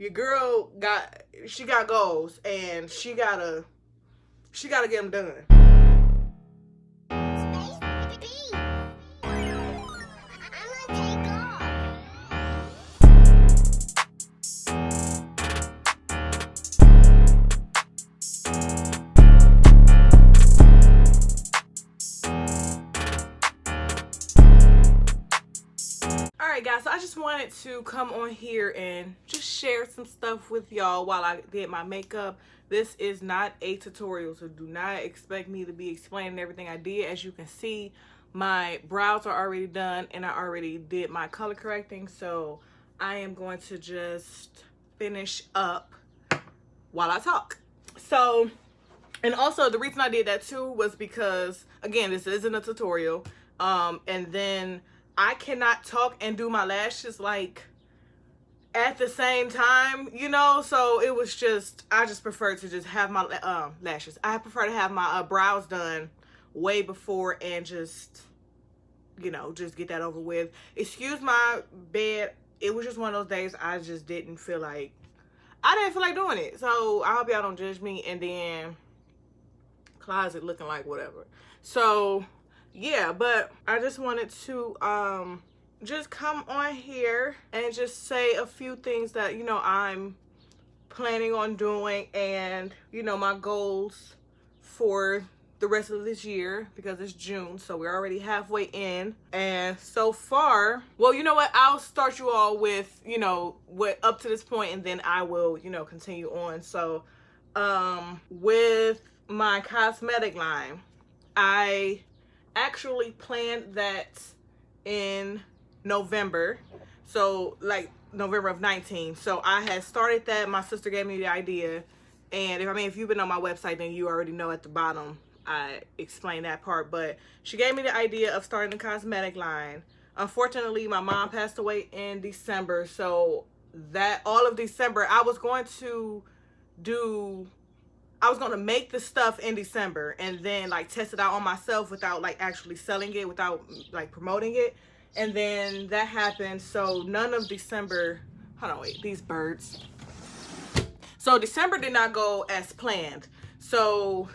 your girl got goals, and she gotta get them done. Alright guys, so I just wanted to come on here and just share some stuff with y'all while I did my makeup. This is not a tutorial, so do not expect me to be explaining everything I did. As you can see, my brows are already done and I already did my color correcting, so I am going to just finish up while I talk. So, and also the reason I did that too was because, again, this isn't a tutorial, and then I cannot talk and do my lashes like at the same time, you know, so it was just, I just prefer to just have my lashes. I prefer to have my brows done way before and just, you know, just get that over with. Excuse my bed. It was just one of those days I just didn't feel like doing it. So I hope y'all don't judge me. And then closet looking like whatever. So yeah, but I just wanted to just come on here and just say a few things that, you know, I'm planning on doing, and, you know, my goals for the rest of this year, because it's June, so we're already halfway in. And so far, well, you know what, I'll start you all with, you know, what up to this point, and then I will, you know, continue on. So with my cosmetic line, I actually planned that in November, so like November of 19. So I had started that. My sister gave me the idea, and if you've been on my website, then you already know at the bottom I explained that part. But she gave me the idea of starting the cosmetic line. Unfortunately, my mom passed away in December, so that all of December I was going to make the stuff in December and then like test it out on myself without like actually selling it, without like promoting it. And then that happened, so none of December, hold on, wait, these birds. So December did not go as planned. So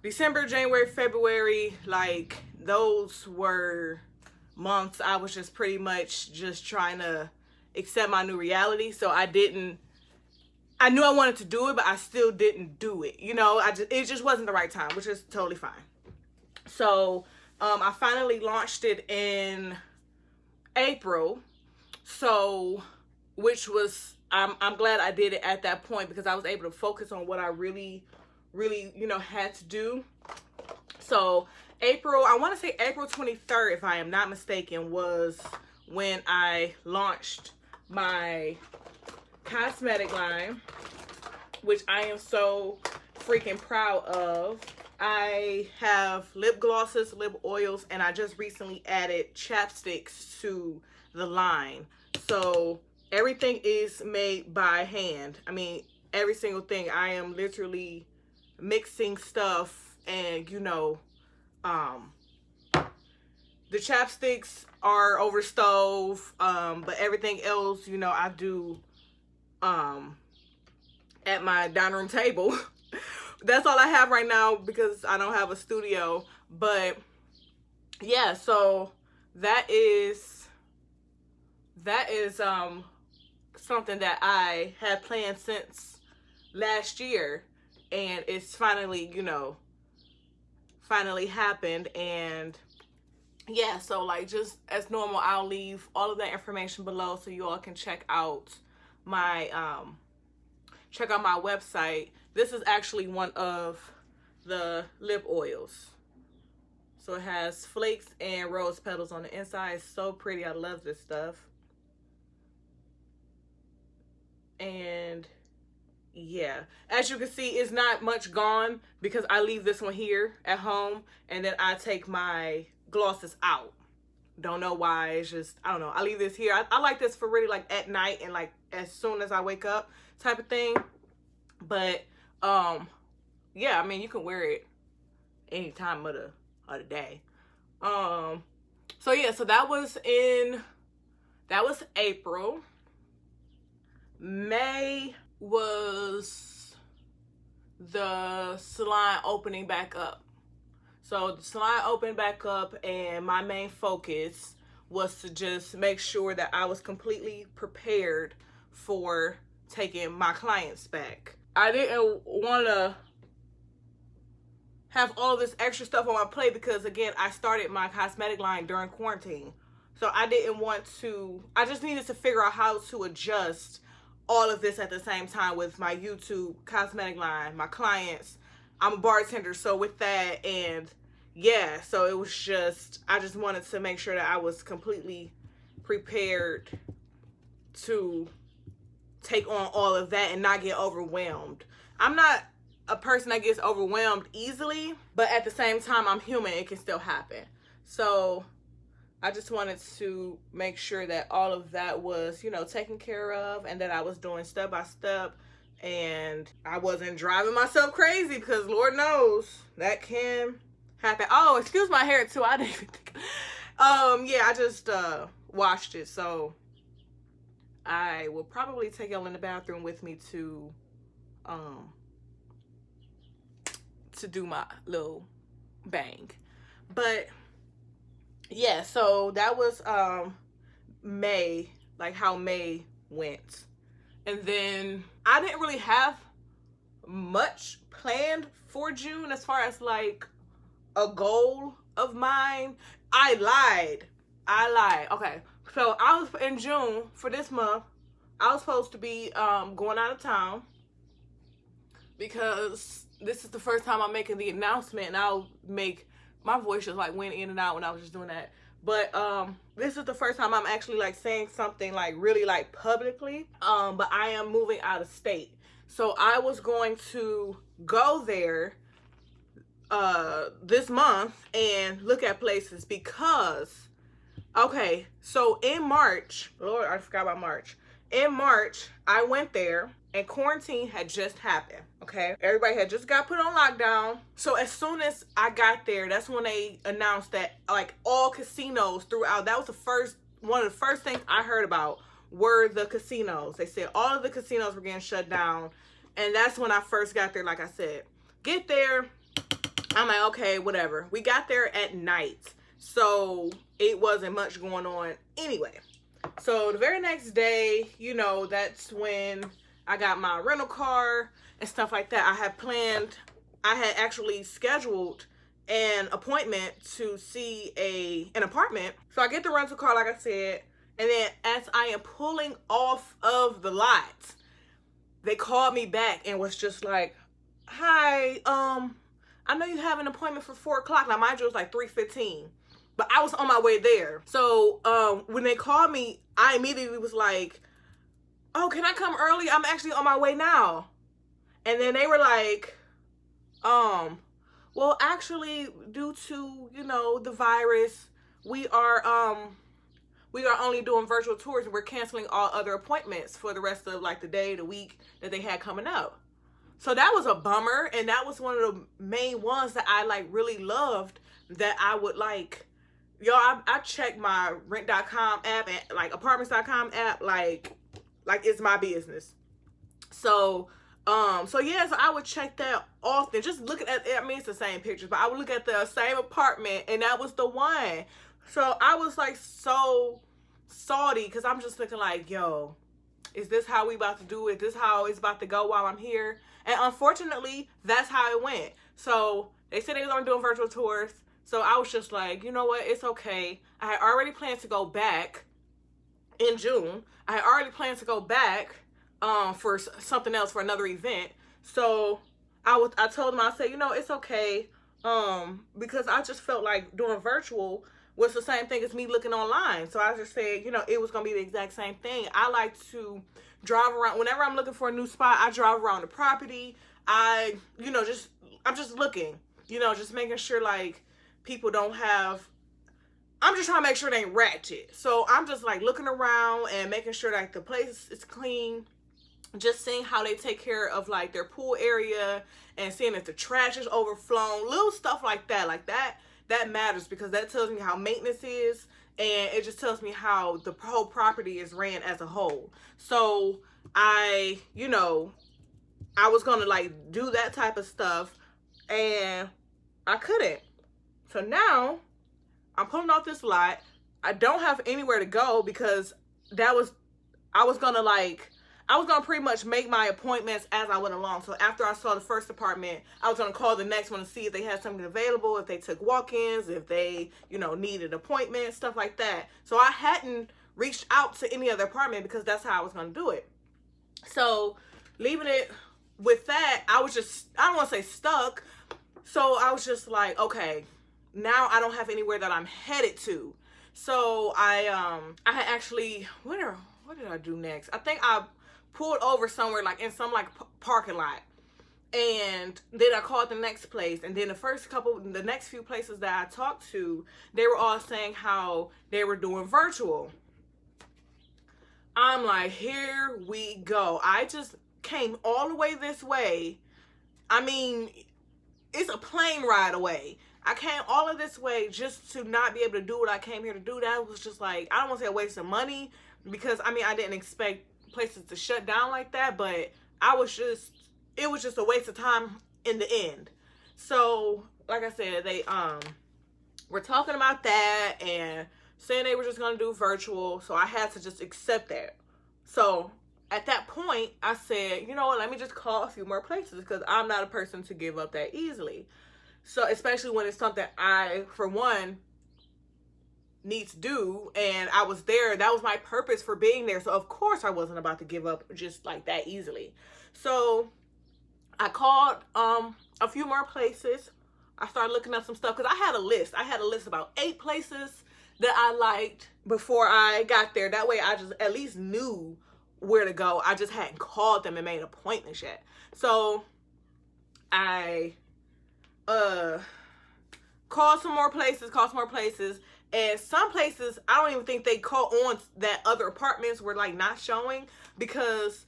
December, January, February, like those were months I was just pretty much just trying to accept my new reality. So I knew I wanted to do it, but I still didn't do it. You know, it just wasn't the right time, which is totally fine. So I finally launched it in April. So, which was, I'm glad I did it at that point, because I was able to focus on what I really, you know, had to do. So April, I want to say April 23rd, if I am not mistaken, was when I launched my cosmetic line, which I am so freaking proud of. I have lip glosses, lip oils, and I just recently added chapsticks to the line. So everything is made by hand. I mean, every single thing. I am literally mixing stuff, and, you know, the chapsticks are over stove, but everything else, you know, I do at my dining room table. That's all I have right now because I don't have a studio. But yeah, so that is something that I had planned since last year, and it's finally, you know, finally happened. And yeah, so like, just as normal, I'll leave all of that information below so you all can check out my website. This is actually one of the lip oils. So it has flakes and rose petals on the inside. It's so pretty. I love this stuff. And yeah, as you can see, it's not much gone because I leave this one here at home, and then I take my glosses out. Don't know why. It's just, I don't know, I leave this here. I like this for really like at night and like as soon as I wake up type of thing. But yeah, I mean, you can wear it any time of the day. So yeah, so that was April. May was the salon opening back up. So the salon opened back up, and my main focus was to just make sure that I was completely prepared for taking my clients back. I didn't want to have all this extra stuff on my plate because, again, I started my cosmetic line during quarantine. So I just needed to figure out how to adjust all of this at the same time with my YouTube cosmetic line, my clients. I'm a bartender, so with that, and yeah, so it was just, I just wanted to make sure that I was completely prepared to take on all of that and not get overwhelmed. I'm not a person that gets overwhelmed easily, but at the same time, I'm human. It can still happen. So I just wanted to make sure that all of that was, taken care of, and that I was doing step by step, and I wasn't driving myself crazy, because Lord knows that can happen. Oh, excuse my hair too. I didn't even think. Yeah, I just washed it, so I will probably take y'all in the bathroom with me to do my little bang. But yeah, so that was May, like how May went. And then I didn't really have much planned for June as far as like a goal of mine. I lied. Okay, so I was in June for this month. I was supposed to be going out of town because this is the first time I'm making the announcement, and I'll make my voice just like went in and out when I was just doing that. But this is the first time I'm actually like saying something like really like publicly. But I am moving out of state. So I was going to go there this month and look at places because, okay, so in March, Lord, I forgot about March. In March, I went there and quarantine had just happened, okay? Everybody had just got put on lockdown. So as soon as I got there, that's when they announced that like all casinos throughout, that was one of the first things I heard about were the casinos. They said all of the casinos were getting shut down. And that's when I first got there, like I said. Get there, I'm like, okay, whatever. We got there at night, so it wasn't much going on anyway. So the very next day, that's when I got my rental car and stuff like that. I had actually scheduled an appointment to see an apartment. So I get the rental car, like I said, and then as I am pulling off of the lot, they called me back and was just like, hi, I know you have an appointment for 4 o'clock. Now, mind you, it was like 3:15, but I was on my way there. So when they called me, I immediately was like, oh, can I come early? I'm actually on my way now. And then they were like, well, actually, due to, the virus, we are only doing virtual tours, and we're canceling all other appointments for the rest of like the day, the week that they had coming up. So that was a bummer, and that was one of the main ones that I like really loved, that I would like. I check my rent.com app and like apartments.com app like it's my business. So yeah, so I would check that often, just looking at, I mean, it's the same pictures, but I would look at the same apartment, and that was the one. So I was like so salty, because I'm just looking like, yo, is this how we about to do it? Is this how it's about to go while I'm here? And unfortunately, that's how it went. So they said they was only doing virtual tours. So I was just like, you know what? It's okay. I had already planned to go back in June. I had already planned to go back for something else, for another event. So I told them, I said, it's okay. Because I just felt like doing virtual was the same thing as me looking online. So I just said, it was going to be the exact same thing. I like to drive around. Whenever I'm looking for a new spot, I drive around the property. I'm just looking, just making sure like people don't have, I'm just trying to make sure they ain't ratchet. So I'm just like looking around and making sure like the place is clean. Just seeing how they take care of like their pool area, and seeing if the trash is overflown, little stuff like that. Like that matters, because that tells me how maintenance is, and it just tells me how the whole property is ran as a whole. So you know, I was gonna like do that type of stuff, and I couldn't. So now I'm pulling off this lot. I don't have anywhere to go because I was gonna pretty much make my appointments as I went along. So after I saw the first apartment, I was gonna call the next one to see if they had something available, if they took walk-ins, if they, you know, needed appointments, stuff like that. So I hadn't reached out to any other apartment because that's how I was gonna do it. So leaving it with that, I don't want to say stuck. So I was just like, okay, now I don't have anywhere that I'm headed to. So I had actually, what did I do next? I think I pulled over somewhere like in some like parking lot, and then I called the next place, and then the next few places that I talked to, they were all saying how they were doing virtual. I'm like, here we go. I just came all the way this way. I mean, it's a plane ride away. I came all of this way just to not be able to do what I came here to do. That was just like, I don't want to say a waste of money, because I mean, I didn't expect places to shut down like that, but it was just a waste of time in the end. So like I said, they were talking about that and saying they were just gonna do virtual, so I had to just accept that. So at that point, I said, you know what, let me just call a few more places, because I'm not a person to give up that easily. So especially when it's something I, for one, need to do, and I was there. That was my purpose for being there. So of course I wasn't about to give up just like that easily. So I called a few more places. I started looking up some stuff because I had a list. I had a list about 8 places that I liked before I got there. That way I just at least knew where to go. I just hadn't called them and made appointments yet. So I called some more places, and some places I don't even think they caught on that other apartments were like not showing, because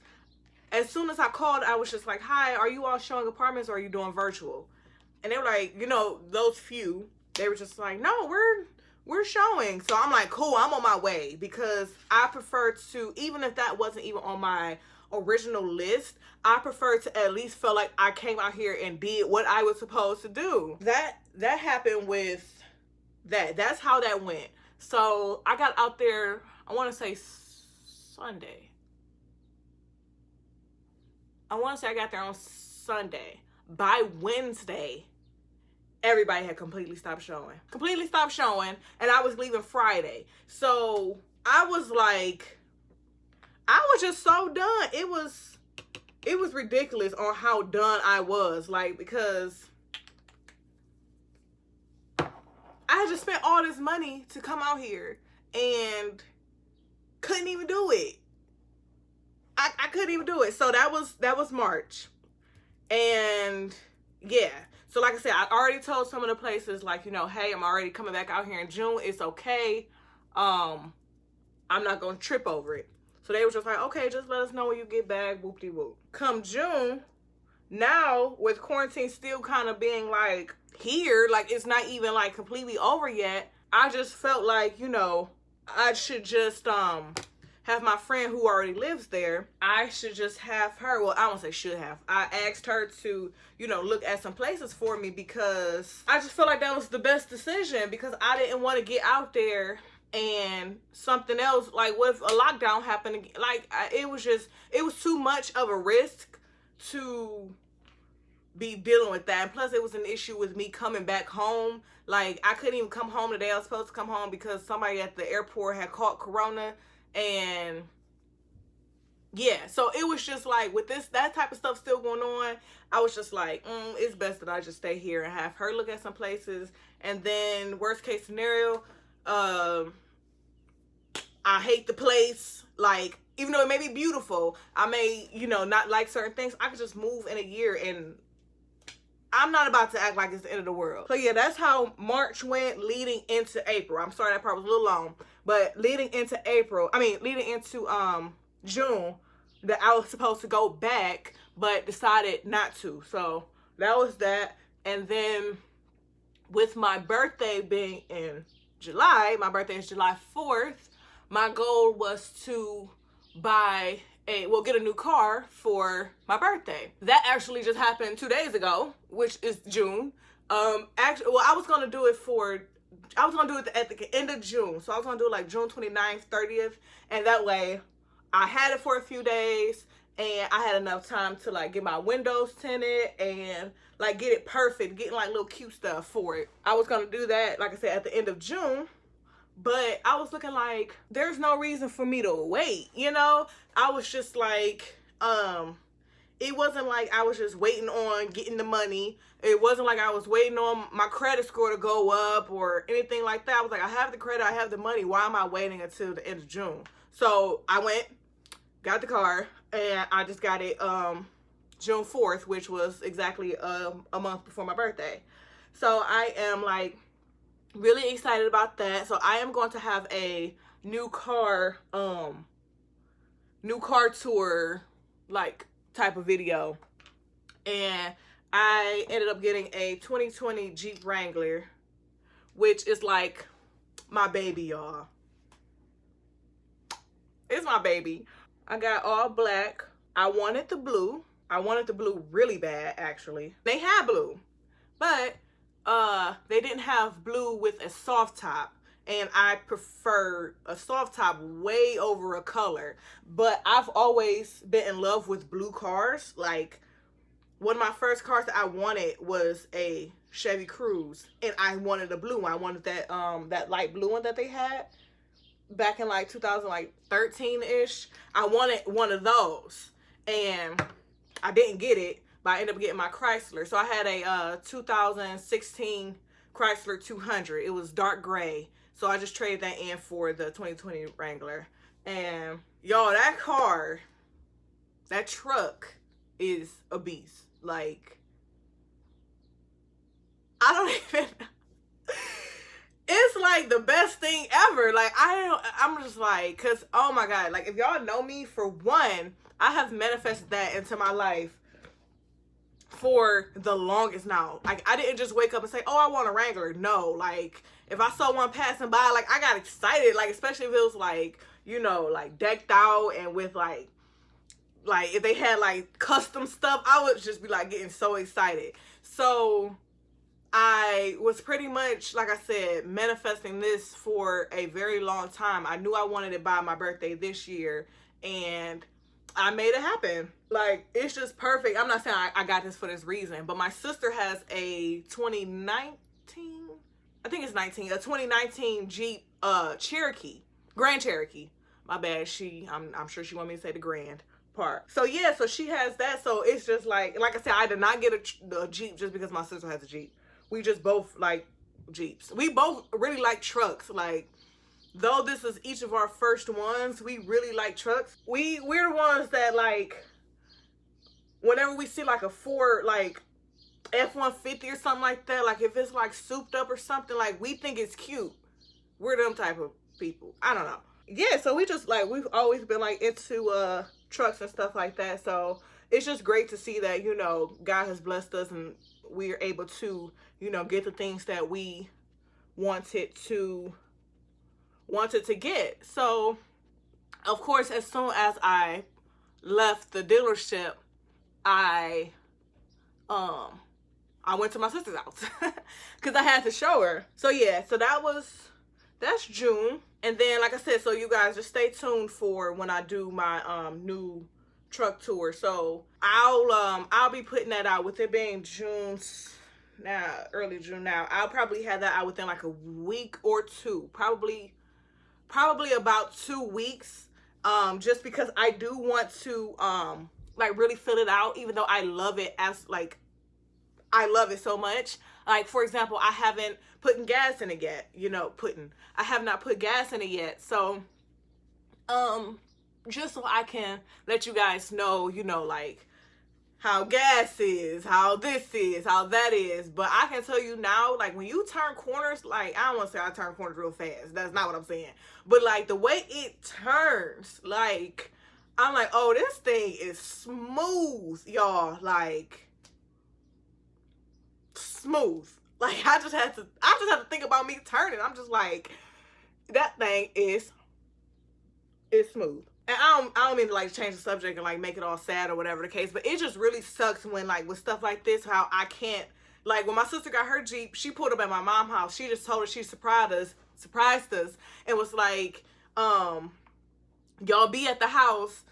as soon as I called, I was just like, hi, are you all showing apartments, or are you doing virtual? And they were like, you know, those few, they were just like, no, we're showing. So I'm like, cool, I'm on my way, because I prefer to, even if that wasn't even on my original list, I prefer to at least feel like I came out here and did what I was supposed to do. That happened with that. That's how that went. So I got out there, I want to say Sunday. I want to say I got there on Sunday. By Wednesday, everybody had completely stopped showing. And I was leaving Friday. So I was like, I was just so done. It was ridiculous on how done I was. Like, because I had just spent all this money to come out here and couldn't even do it. I couldn't even do it. So that was March. And yeah. So like I said, I already told some of the places, like, you know, hey, I'm already coming back out here in June. It's okay. I'm not going to trip over it. So they were just like, okay, just let us know when you get back, whoop-de-whoop. Come June, now with quarantine still kind of being like here, like it's not even like completely over yet, I just felt like, you know, I should just have my friend who already lives there, I should just have her, well, I don't say should have, I asked her to, you know, look at some places for me, because I just felt like that was the best decision, because I didn't want to get out there and something else, like what if a lockdown happened again? Like it was too much of a risk to be dealing with that. And plus it was an issue with me coming back home. Like I couldn't even come home the day I was supposed to come home because somebody at the airport had caught corona. And yeah, so it was just like with that type of stuff still going on, I was just like, it's best that I just stay here and have her look at some places. And then worst case scenario, I hate the place, like, even though it may be beautiful, I may, you know, not like certain things, I could just move in a year, and I'm not about to act like it's the end of the world. So yeah, that's how March went leading into April. I'm sorry that part was a little long, but leading into June, that I was supposed to go back, but decided not to. So that was that. And then with my birthday being in July, my birthday is July 4th, my goal was to buy get a new car for my birthday. That actually just happened 2 days ago, which is June. Actually, well, I was gonna do it at the end of June. So I was gonna do it like June 29th, 30th, and that way I had it for a few days and I had enough time to like get my windows tinted and like get it perfect, getting like little cute stuff for it. I was gonna do that, like I said, at the end of June. But I was looking like, there's no reason for me to wait, you know? I was just like, it wasn't like I was just waiting on getting the money. It wasn't like I was waiting on my credit score to go up or anything like that. I was like, I have the credit, I have the money. Why am I waiting until the end of June? So I went, got the car, and I just got it June 4th, which was exactly a month before my birthday. So I am like, really excited about that. So I am going to have a new car tour like type of video. And I ended up getting a 2020 Jeep Wrangler, which is like my baby, y'all. It's my baby. I got all black. I wanted the blue. I wanted the blue really bad, actually. They had blue, but they didn't have blue with a soft top, and I prefer a soft top way over a color. But I've always been in love with blue cars. Like, one of my first cars that I wanted was a Chevy Cruze, and I wanted a blue one. I wanted that that light blue one that they had back in like 2013-ish. I wanted one of those, and I didn't get it. But I ended up getting my Chrysler. So I had a 2016 Chrysler 200. It was dark gray. So I just traded that in for the 2020 Wrangler. And y'all, that car, that truck is a beast. Like, I don't even, it's like the best thing ever. Like, I'm just like, cause oh my God, like if y'all know me, for one, I have manifested that into my life for the longest now. Like, I didn't just wake up and say, oh, I want a Wrangler. No, like if I saw one passing by, like I got excited, like especially if it was like, you know, like decked out and with like if they had like custom stuff, I would just be like getting so excited. So I was pretty much, like I said, manifesting this for a very long time. I knew I wanted it by my birthday this year, and I made it happen. Like, it's just perfect. I'm not saying I got this for this reason, but my sister has a 2019, I think it's 19, a 2019 Jeep Cherokee, Grand Cherokee. My bad. I'm sure she want me to say the Grand part. So yeah, so she has that. So it's just like I said, I did not get a Jeep just because my sister has a Jeep. We just both like Jeeps. We both really like trucks. Like, though this is each of our first ones, we really like trucks. We're the ones that, like, whenever we see like a Ford, like F-150 or something like that, like if it's like souped up or something, like we think it's cute. We're them type of people. I don't know. Yeah, so we just like, we've always been like into trucks and stuff like that. So it's just great to see that, you know, God has blessed us and we're able to, you know, get the things that we wanted to get. So of course, as soon as I left the dealership, I went to my sister's house because I had to show her. So yeah, so that's June. And then, like I said, so you guys just stay tuned for when I do my new truck tour. So I'll be putting that out with it being June now, early June now. I'll probably have that out within like a week or two, probably about 2 weeks, just because I do want to like really fill it out, even though I love it, as like I love it so much. Like, for example, I haven't put gas in it yet, you know, I have not put gas in it yet. So just so I can let you guys know, you know, like how gas is, how this is, how that is. But I can tell you now, like when you turn corners, like I don't want to say I turn corners real fast. That's not what I'm saying. But like the way it turns, like I'm like, oh, this thing is smooth, y'all. Like smooth. Like I just had to think about me turning. I'm just like, that thing is smooth. and I don't mean to like change the subject and like make it all sad or whatever the case, but it just really sucks when like with stuff like this, how I can't, like when my sister got her Jeep, she pulled up at my mom's house. She just told her she surprised us and was like, y'all be at the house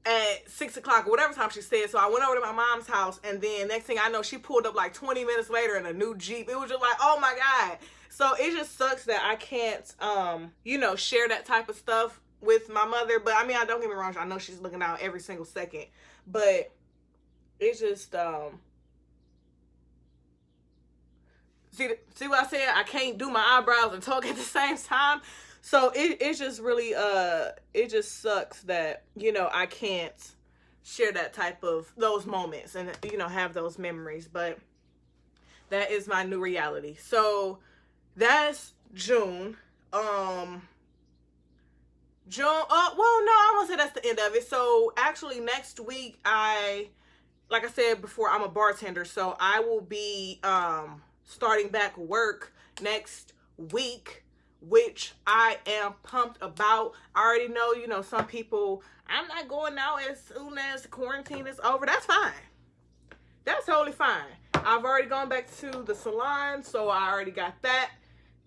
at 6 o'clock or whatever time she said. So I went over to my mom's house, and then next thing I know, she pulled up like 20 minutes later in a new Jeep. It was just like, oh my God. So it just sucks that I can't, you know, share that type of stuff with my mother. But I mean, I don't get me wrong, I know she's looking out every single second, but it's just, see what I said? I can't do my eyebrows and talk at the same time. So it's just really, it just sucks that, you know, I can't share that type of, those moments and, you know, have those memories. But that is my new reality. So that's June. June, well, no, I won't say that's the end of it. So actually next week, like I said before, I'm a bartender. So I will be, starting back work next week, which I am pumped about. I already know, you know, some people, I'm not going out as soon as the quarantine is over. That's fine. That's totally fine. I've already gone back to the salon, so I already got that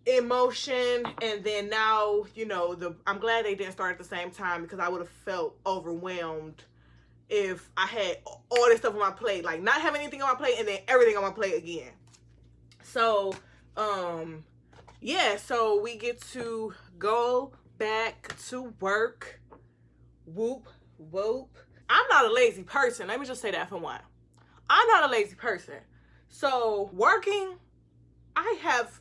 in motion. And then now, you know, I'm glad they didn't start at the same time, because I would have felt overwhelmed if I had all this stuff on my plate, like not having anything on my plate and then everything on my plate again. So, yeah, so we get to go back to work. Whoop, whoop. I'm not a lazy person. Let me just say that for one. I'm not a lazy person. So working, I have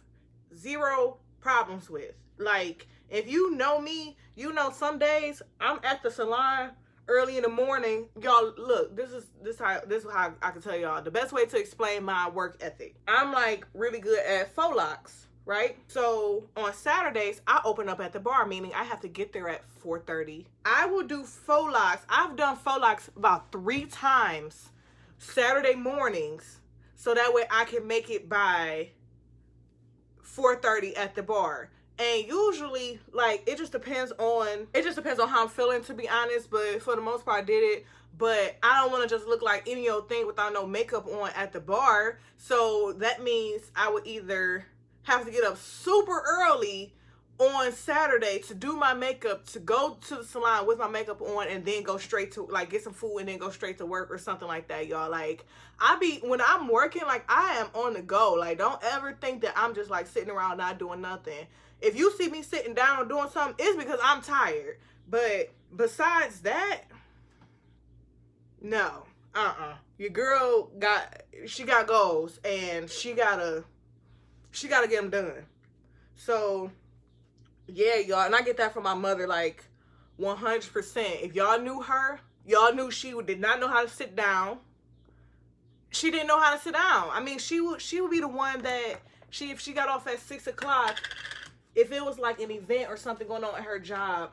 zero problems with. Like, if you know me, you know some days I'm at the salon early in the morning. Y'all, look, this is how I can tell y'all the best way to explain my work ethic. I'm like really good at faux locks, right? So on Saturdays, I open up at the bar, meaning I have to get there at 4:30. I will do faux locks. I've done faux locks about 3 times Saturday mornings, so that way I can make it by 4:30 at the bar. And usually, like, it just depends on how I'm feeling, to be honest. But for the most part, I did it. But I don't want to just look like any old thing without no makeup on at the bar. So that means I would either have to get up super early on Saturday to do my makeup, to go to the salon with my makeup on, and then go straight to, like, get some food and then go straight to work or something like that, y'all. Like, when I'm working, like, I am on the go. Like, don't ever think that I'm just, like, sitting around not doing nothing. If you see me sitting down or doing something, it's because I'm tired. But besides that, no. Your girl got goals, and she gotta get them done. So, yeah, y'all. And I get that from my mother, like, 100%. If y'all knew her, y'all knew she did not know how to sit down. She didn't know how to sit down. I mean, she would be the one that, if she got off at 6 o'clock, if it was like an event or something going on at her job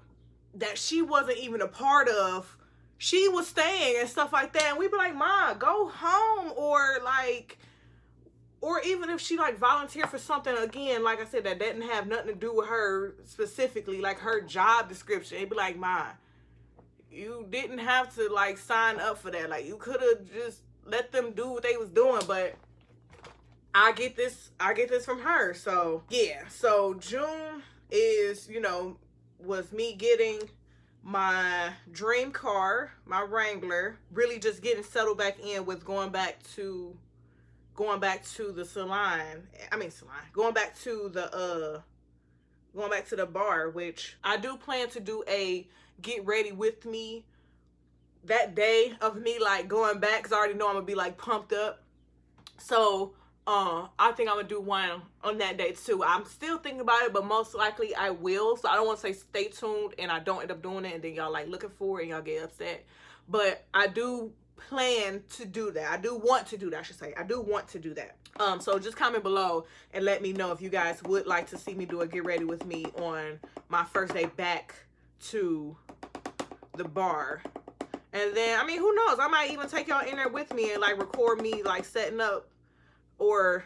that she wasn't even a part of, she was staying and stuff like that. And we'd be like, Ma, go home. Or even if she like volunteered for something, again, like I said, that didn't have nothing to do with her specifically, like her job description, it'd be like, Ma, you didn't have to like sign up for that. Like, you could have just let them do what they was doing. But I get this from her. So yeah, so June is, you know, was me getting my dream car, my Wrangler, really just getting settled back in with going back to the salon. Going back to the bar, which I do plan to do a get ready with me that day of me like going back, because I already know I'm gonna be like pumped up. So I think I'm gonna do one on that day too. I'm still thinking about it, but most likely I will. So I don't want to say stay tuned and I don't end up doing it and then y'all like looking for it and y'all get upset. But I do plan to do that. I do want to do that, I should say. I do want to do that. So just comment below and let me know if you guys would like to see me do a get ready with me on my first day back to the bar. And then, I mean, who knows? I might even take y'all in there with me and like record me like setting up. Or,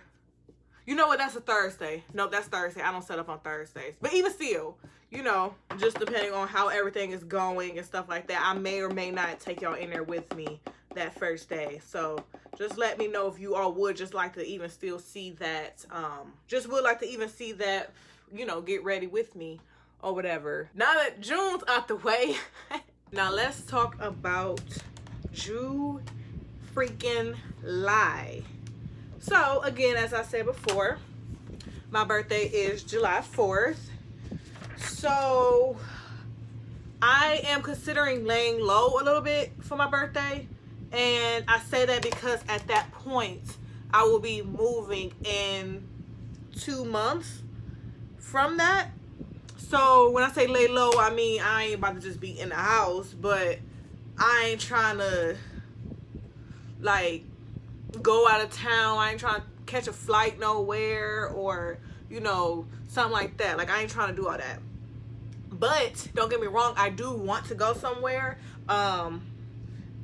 You know what? That's a Thursday. Nope, that's Thursday. I don't set up on Thursdays. But even still, you know, just depending on how everything is going and stuff like that, I may or may not take y'all in there with me that first day. So just let me know if you all would just like to even still see that. Just would like to even see that, you know, get ready with me or whatever. Now that June's out the way, now let's talk about Ju freaking lie. So again, as I said before, my birthday is July 4th. So I am considering laying low a little bit for my birthday. And I say that because at that point, I will be moving in 2 months from that. So when I say lay low, I mean I ain't about to just be in the house, but I ain't trying to like go out of town. I ain't trying to catch a flight nowhere or, you know, something like that. Like I ain't trying to do all that. But don't get me wrong, I do want to go somewhere,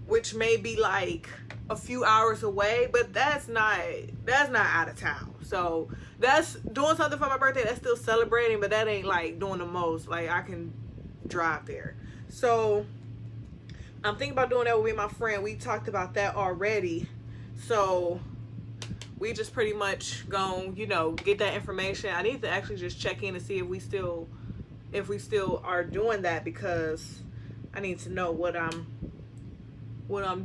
which may be like a few hours away, but that's not out of town. So that's doing something for my birthday. That's still celebrating, but that ain't like doing the most. Like I can drive there. So I'm thinking about doing that with me and my friend. We talked about that already. So we just pretty much gonna, you know, get that information. I need to actually just check in to see if we still are doing that, because I need to know what I'm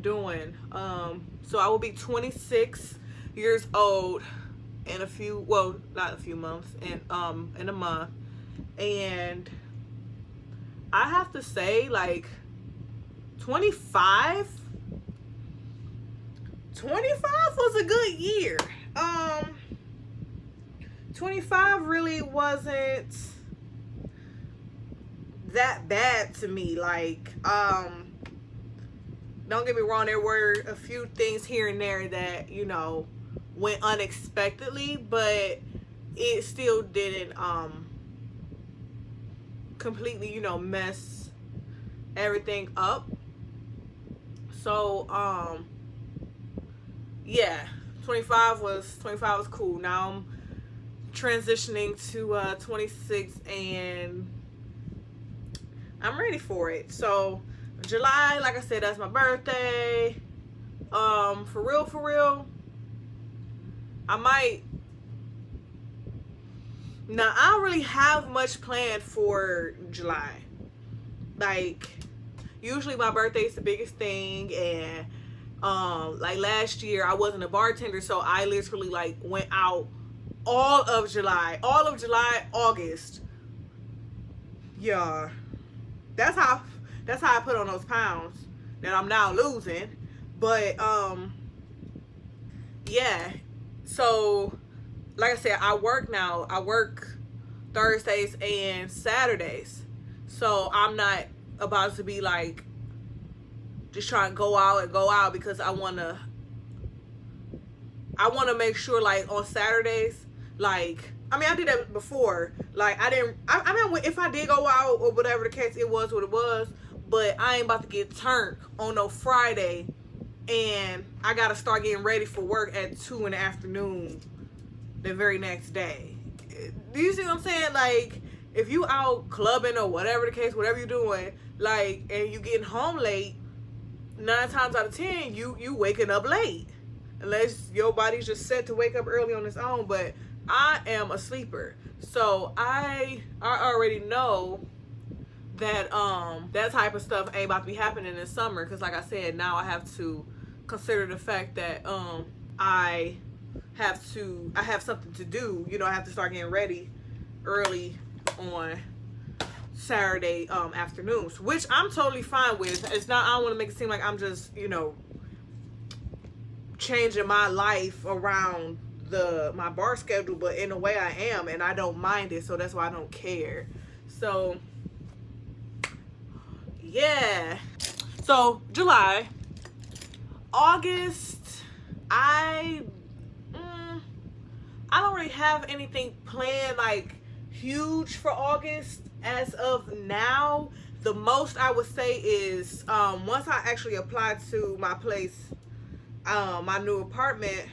doing. So I will be 26 years old in a few, well, not a few months, in a month. And I have to say, like, 25 was a good year. 25 really wasn't that bad to me. Like, don't get me wrong, there were a few things here and there that, you know, went unexpectedly, but it still didn't completely, you know, mess everything up. So yeah, 25 was cool. Now I'm transitioning to 26 and I'm ready for it. So July, like I said, that's my birthday. For real, I don't really have much planned for July. Like, usually my birthday is the biggest thing, and like last year I wasn't a bartender, so I literally like went out all of July, August. Yeah, that's how I put on those pounds that I'm now losing. But yeah, so like I said, I work Thursdays and Saturdays, so I'm not about to be like just trying to go out because I want to make sure, like, on Saturdays, like, I mean, I did that before. Like, I mean, if I did go out or whatever the case, it was what it was. But I ain't about to get turned on no Friday, and I got to start getting ready for work at 2 in the afternoon the very next day. Do you see what I'm saying? Like, if you out clubbing or whatever the case, whatever you're doing, like, and you getting home late, 9 times out of 10, you waking up late. Unless your body's just set to wake up early on its own. But I am a sleeper. So I already know that that type of stuff ain't about to be happening in summer, because like I said, now I have to consider the fact that I have something to do. You know, I have to start getting ready early on Saturday afternoons, which I'm totally fine with. It's not, I don't want to make it seem like I'm just, you know, changing my life around my bar schedule, but in a way I am, and I don't mind it, so that's why I don't care. So yeah, so July, August, I don't really have anything planned like huge for August as of now. The most I would say is once I actually apply to my place, my new apartment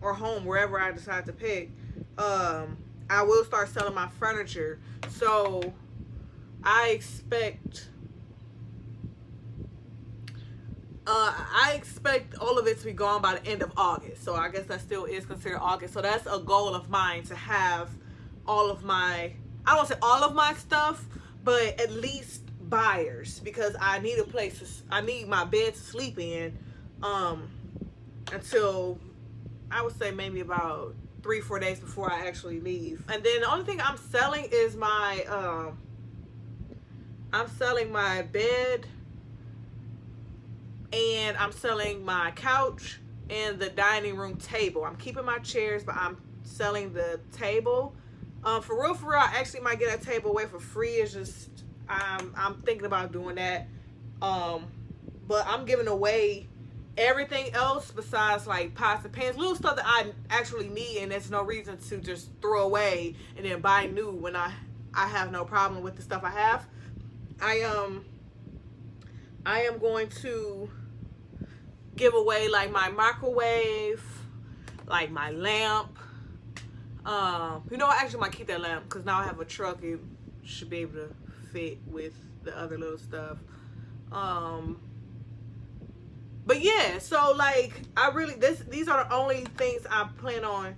or home, wherever I decide to pick, I will start selling my furniture. So I expect all of it to be gone by the end of August. So I guess that still is considered August. So that's a goal of mine, to have all of my, I don't say all of my stuff, but at least buyers, because I need a place to, I need my bed to sleep in until I would say maybe about 3-4 days before I actually leave. And then the only thing I'm selling is my I'm selling my bed, and I'm selling my couch and the dining room table. I'm keeping my chairs, but I'm selling the table. For real, I actually might get a table away for free. It's just I'm thinking about doing that. But I'm giving away everything else besides like pots and pans, little stuff that I actually need, and there's no reason to just throw away and then buy new when I have no problem with the stuff I have. I am going to give away like my microwave, like my lamp. You know, I actually might keep that lamp because now I have a truck. It should be able to fit with the other little stuff. But yeah, so like I really, these are the only things I plan on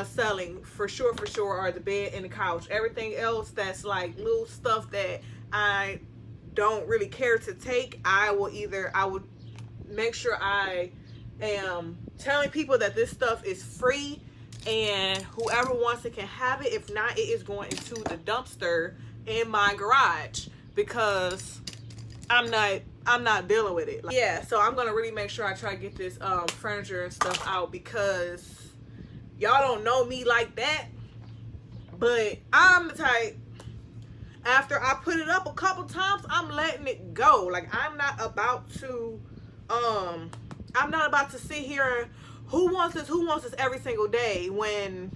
selling for sure are the bed and the couch. Everything else that's like little stuff that I don't really care to take, I will make sure I am telling people that this stuff is free and whoever wants it can have it. If not, it is going into the dumpster in my garage because I'm not dealing with it. Like, yeah, so I'm gonna really make sure I try to get this furniture and stuff out, because y'all don't know me like that, but I'm the type, after I put it up a couple times, I'm letting it go. Like I'm not about to sit here and who wants this every single day, when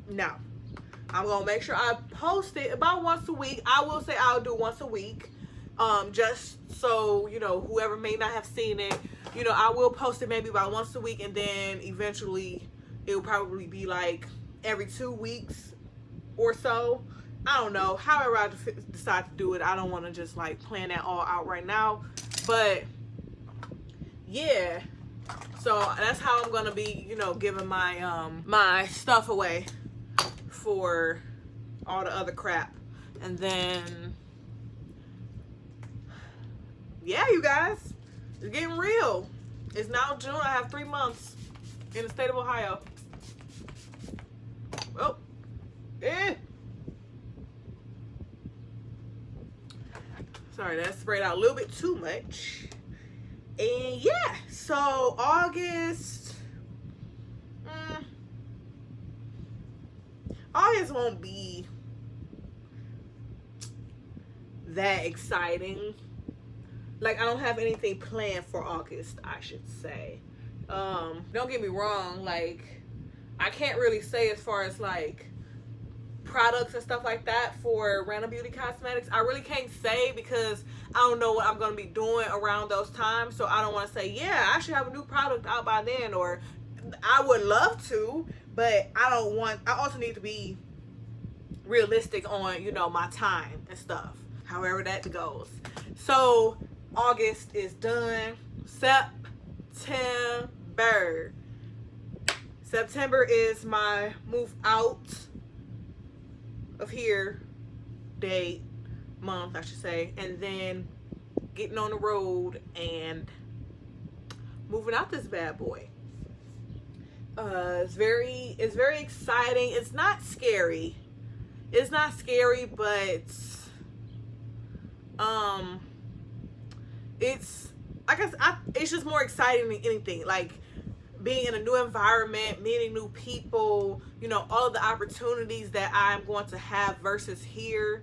no. I'm gonna make sure I post it about once a week. I will say I'll do once a week. Just so, you know, whoever may not have seen it, you know, I will post it maybe about once a week, and then eventually it'll probably be like every 2 weeks or so. I don't know. However I decide to do it, I don't want to just like plan that all out right now. But yeah, so that's how I'm gonna be, you know, giving my my stuff away for all the other crap. And then yeah, you guys, it's getting real. It's now June. I have 3 months in the state of Ohio. Oh, sorry, that sprayed out a little bit too much. And yeah, so August won't be that exciting. Like, I don't have anything planned for August, I should say. Don't get me wrong, like, I can't really say as far as like products and stuff like that for Rana Beauty Cosmetics. I really can't say because I don't know what I'm going to be doing around those times. So I don't want to say, yeah, I should have a new product out by then, or I would love to, but I also need to be realistic on, you know, my time and stuff, however that goes. So August is done. September is my move out of here date, month I should say, and then getting on the road and moving out this bad boy. It's very exciting. It's not scary, but it's just more exciting than anything. Like being in a new environment, meeting new people, you know, all of the opportunities that I'm going to have versus here,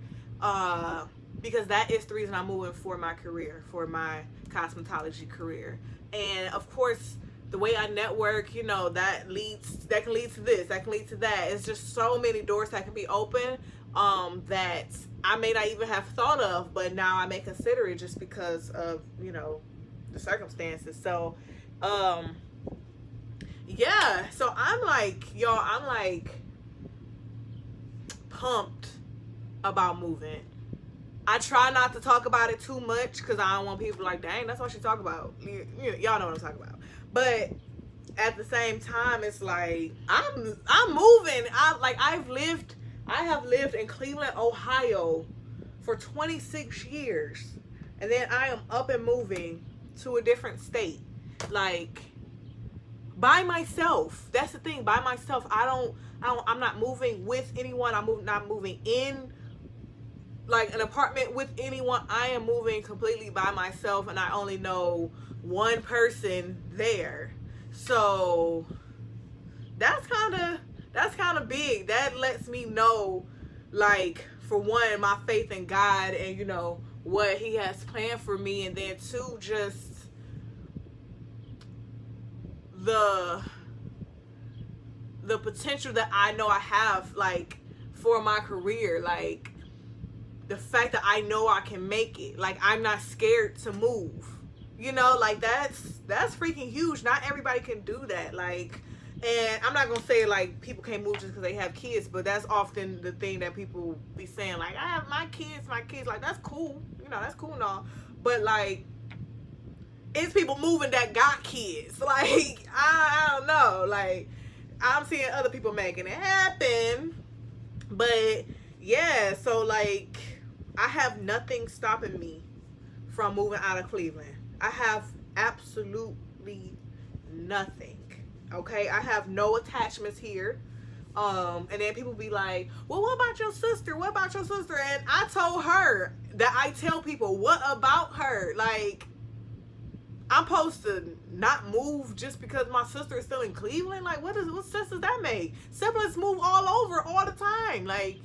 because that is the reason I'm moving for my career, for my cosmetology career. And of course, the way I network, you know, that can lead to this, that can lead to that. It's just so many doors that can be open that I may not even have thought of, but now I may consider it just because of, you know, the circumstances. So yeah, so I'm like, y'all, I'm like pumped about moving. I try not to talk about it too much because I don't want people like, dang, that's what she talk about. Y'all know what I'm talking about. But at the same time, it's like I'm moving. I have lived in Cleveland, Ohio for 26 years. And then I am up and moving to a different state. Like, by myself. That's the thing, by myself. I'm not moving with anyone. Not moving in like an apartment with anyone. I am moving completely by myself, and I only know one person there. So that's kind of big. That lets me know, like, for one, my faith in God and, you know, what he has planned for me, and then two, just the potential that I know I have, like, for my career. Like, the fact that I know I can make it. Like, I'm not scared to move. You know, like, that's freaking huge. Not everybody can do that. Like, and I'm not gonna say like people can't move just because they have kids, but that's often the thing that people be saying, like, I have my kids. Like, that's cool. You know, that's cool and all. But like, it's people moving that got kids. Like, I don't know. Like, I'm seeing other people making it happen. But yeah, so like, I have nothing stopping me from moving out of Cleveland. I have absolutely nothing. Okay, I have no attachments here. And then people be like, well, what about your sister? What about your sister? And I told her that I tell people, what about her? Like, I'm supposed to not move just because my sister is still in Cleveland? Like, what sense does that make? Siblings move all over all the time. Like,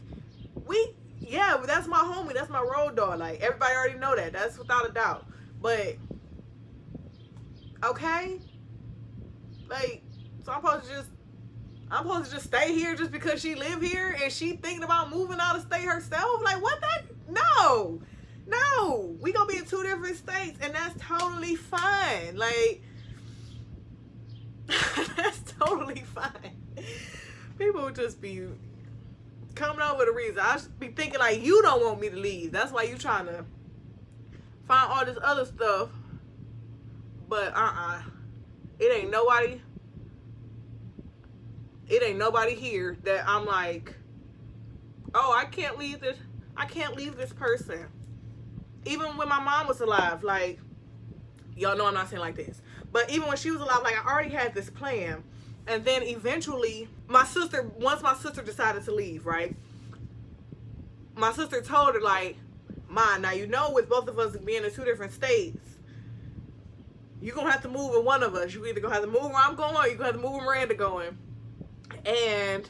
yeah, that's my homie. That's my road dog. Like, everybody already know that. That's without a doubt. But, okay? Like, so I'm supposed to just stay here just because she live here and she thinking about moving out of state herself? Like, what that? No. We gonna be in two different states, and that's totally fine. Like, that's totally fine. People would just be coming up with a reason. I should be thinking like, you don't want me to leave. That's why you trying to find all this other stuff. But it ain't nobody here that I'm like, oh, I can't leave this person. Even when my mom was alive, like, y'all know I'm not saying like this, but even when she was alive, like, I already had this plan. And then eventually once my sister decided to leave, right, my sister told her, like, Ma, now, you know, with both of us being in two different states, you're gonna have to move with one of us. You either gonna have to move where I'm going, or you're gonna have to move where Miranda going. And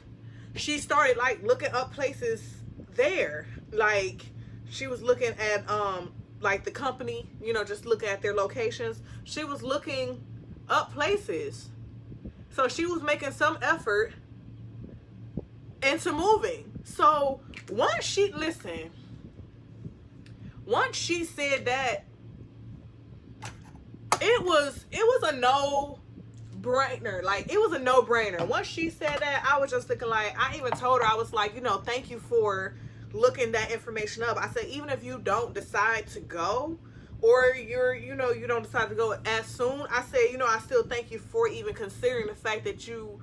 she started, like, looking up places there. Like, she was looking at like the company, you know, just looking at their locations. She was looking up places. So she was making some effort into moving. So once she said that, it was a no-brainer. Like, it was a no-brainer. Once she said that, I was just thinking, like, I even told her, I was like, you know, thank you for looking that information up. I said, even if you don't decide to go, or you don't decide to go as soon, I said, you know, I still thank you for even considering the fact that you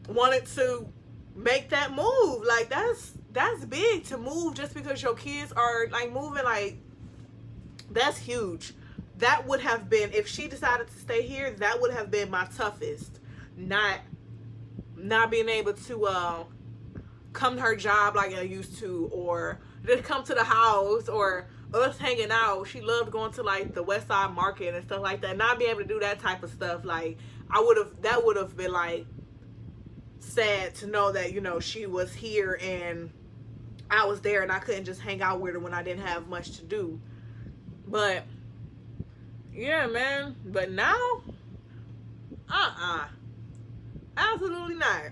wanted to make that move. Like, that's big to move just because your kids are, like, moving. Like, that's huge. That would have been, if she decided to stay here, that would have been my toughest. Not being able to come to her job like I used to, or just come to the house, or us hanging out. She loved going to, like, the West Side Market and stuff like that. Not being able to do that type of stuff. Like, that would have been, like, sad to know that, you know, she was here and I was there and I couldn't just hang out with her when I didn't have much to do. But yeah, man. But now, absolutely not.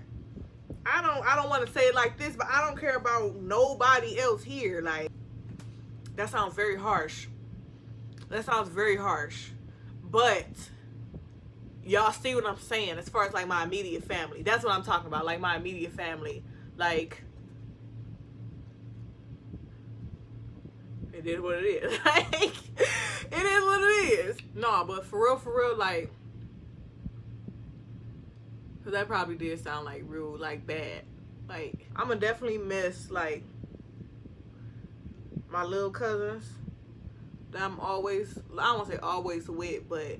I don't want to say it like this, but I don't care about nobody else here. Like, that sounds very harsh. But y'all see what I'm saying as far as like my immediate family. That's what I'm talking about, like my immediate family. Like, it is what it is. Like, it is what it is. No, but for real, like, because that probably did sound like rude, like bad. Like, I'm gonna definitely miss like my little cousins that I'm always, I don't want to say always with, but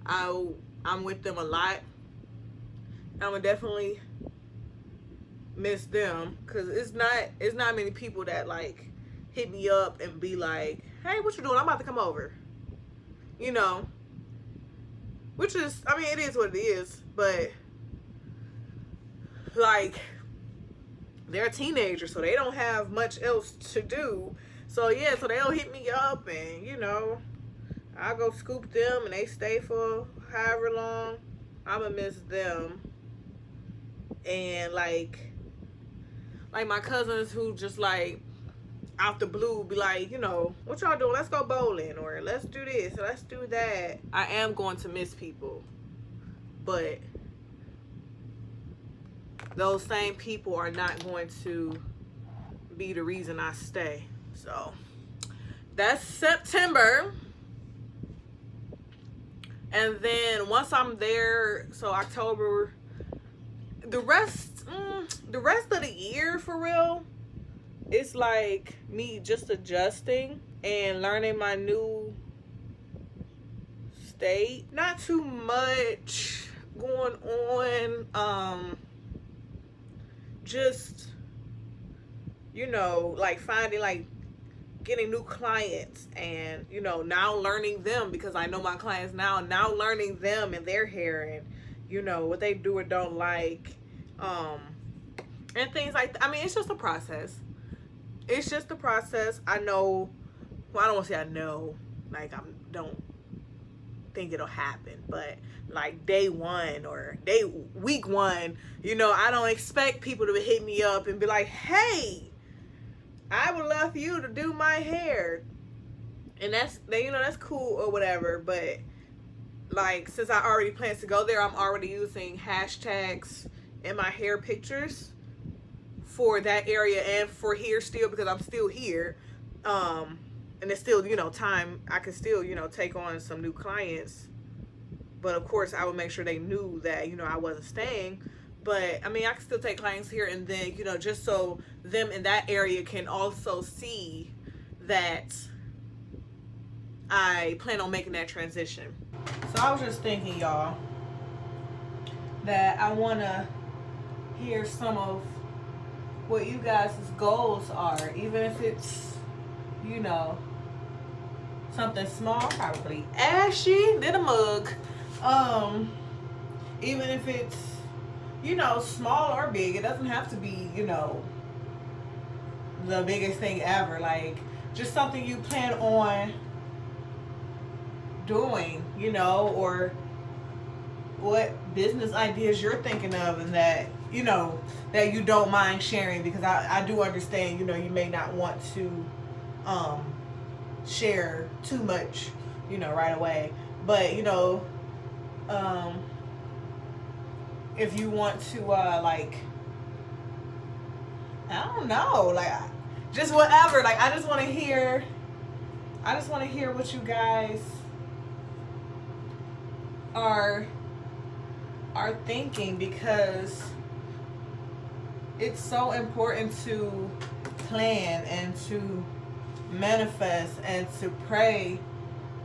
I'm with them a lot. I'm gonna definitely miss them, because it's not many people that like hit me up and be like, hey, what you doing? I'm about to come over. You know, which is, I mean, it is what it is, but like, they're teenagers, so they don't have much else to do. So yeah, so they'll hit me up, and you know, I'll go scoop them, and they stay for however long. I'ma miss them. And like my cousins who just like out the blue be like, you know, what y'all doing? Let's go bowling, or let's do this, or let's do that. I am going to miss people, but those same people are not going to be the reason I stay. So that's September. And then once I'm there, so October, the rest of the year, for real, it's like me just adjusting and learning my new state. Not too much going on. Just, you know, like finding, like, getting new clients, and you know, now learning them, because I know my clients now learning them and their hair, and you know what they do or don't like, and things like that. I mean, it's just a process. It's just a process. I know, well, I don't want to say I know, like, I don't think it'll happen, but like day one or week one, you know, I don't expect people to hit me up and be like, hey, I would love for you to do my hair. And that's, you know, that's cool or whatever. But like, since I already plan to go there, I'm already using hashtags in my hair pictures for that area and for here still, because I'm still here. And it's still, you know, time. I can still, you know, take on some new clients. But of course, I would make sure they knew that, you know, I wasn't staying. But I mean, I can still take clients here and then, you know, just so them in that area can also see that I plan on making that transition. So I was just thinking, y'all, that I want to hear some of what you guys' goals are, even if it's, you know, something small, probably ashy than a mug. Even if it's, you know, small or big, it doesn't have to be, you know, the biggest thing ever. Like, just something you plan on doing, you know, or what business ideas you're thinking of, and that, you know, that you don't mind sharing, because I do understand, you know, you may not want to share too much, you know, right away. But, you know, if you want to, like, I don't know, like, just whatever. Like, I just want to hear what you guys are thinking, because it's so important to plan and to manifest and to pray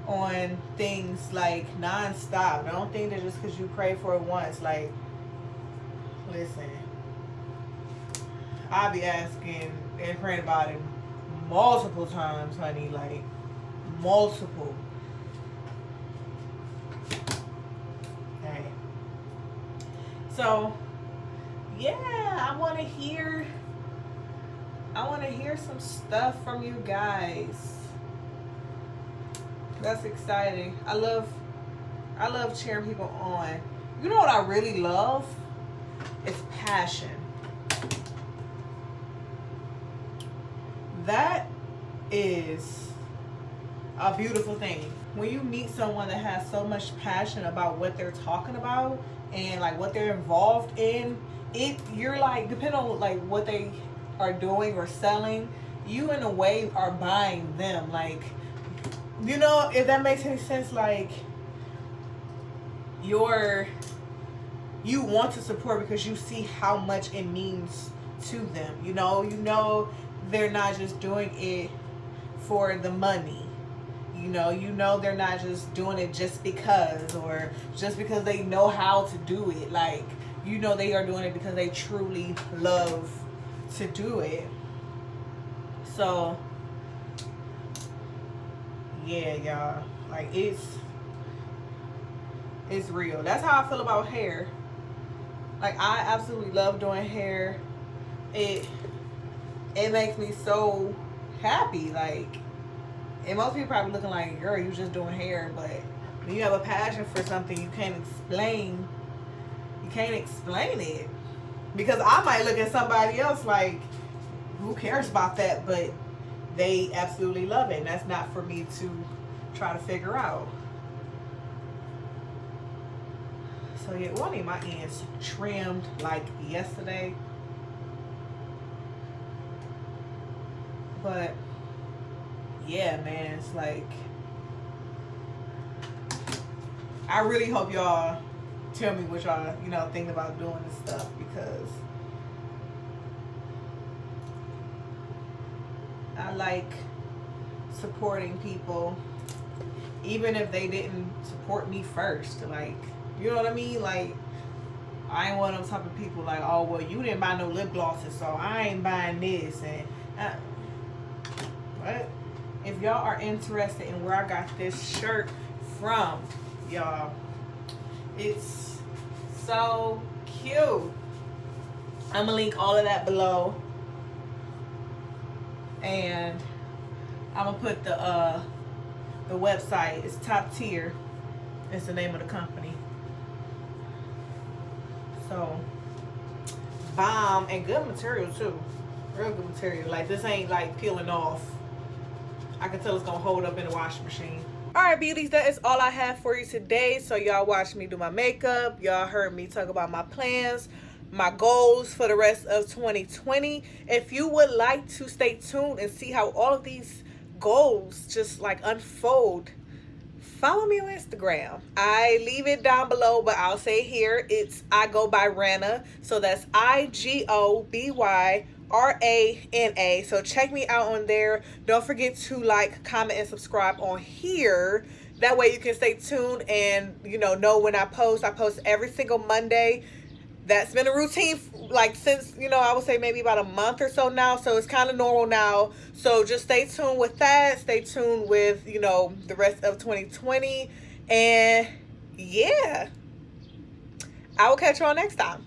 on things like nonstop. I don't think that just because you pray for it once, like, listen, I'll be asking and praying about it multiple times, honey, like multiple. Okay. So, yeah, I want to hear some stuff from you guys. That's exciting. I love cheering people on. You know what I really love? It's passion. That is a beautiful thing. When you meet someone that has so much passion about what they're talking about and like what they're involved in, you're like, depending on like what they are doing or selling, you in a way are buying them. Like, you know, if that makes any sense, like you want to support because you see how much it means to them. You know they're not just doing it for the money. You know they're not just doing it just because, or just because they know how to do it. Like, you know they are doing it because they truly love to do it. So yeah, y'all, like it's real. That's how I feel about hair. Like, I absolutely love doing hair. It makes me so happy. Like, and most people probably looking like, girl, you just doing hair. But when you have a passion for something, you can't explain it. Because I might look at somebody else like, who cares about that? But they absolutely love it. And that's not for me to try to figure out. So yeah, one of my ends trimmed like yesterday. But yeah, man, it's like, I really hope y'all tell me what y'all, think about doing this stuff, because I like supporting people even if they didn't support me first. Like, you know what I mean? Like, I ain't one of them type of people like, oh, well, you didn't buy no lip glosses, so I ain't buying this. And what? If y'all are interested in where I got this shirt from, y'all, it's so cute. I'm gonna link all of that below, and I'm gonna put the website. It's Top Tier. It's the name of the company. So bomb, and good material too. Real good material. Like, this ain't like peeling off. I can tell it's gonna hold up in the washing machine. All right, beauties, that is all I have for you today. So y'all watched me do my makeup. Y'all heard me talk about my plans, my goals for the rest of 2020. If you would like to stay tuned and see how all of these goals just like unfold, follow me on Instagram. I leave it down below, but I'll say here, I go by Rana. So that's IGOBYRANA. So check me out on there. Don't forget to like, comment, and subscribe on here. That way you can stay tuned and know when I post. I post every single Monday. That's been a routine like since, I would say maybe about a month or so now. So it's kind of normal now. So just stay tuned with that. Stay tuned with, the rest of 2020. And yeah, I will catch y'all next time.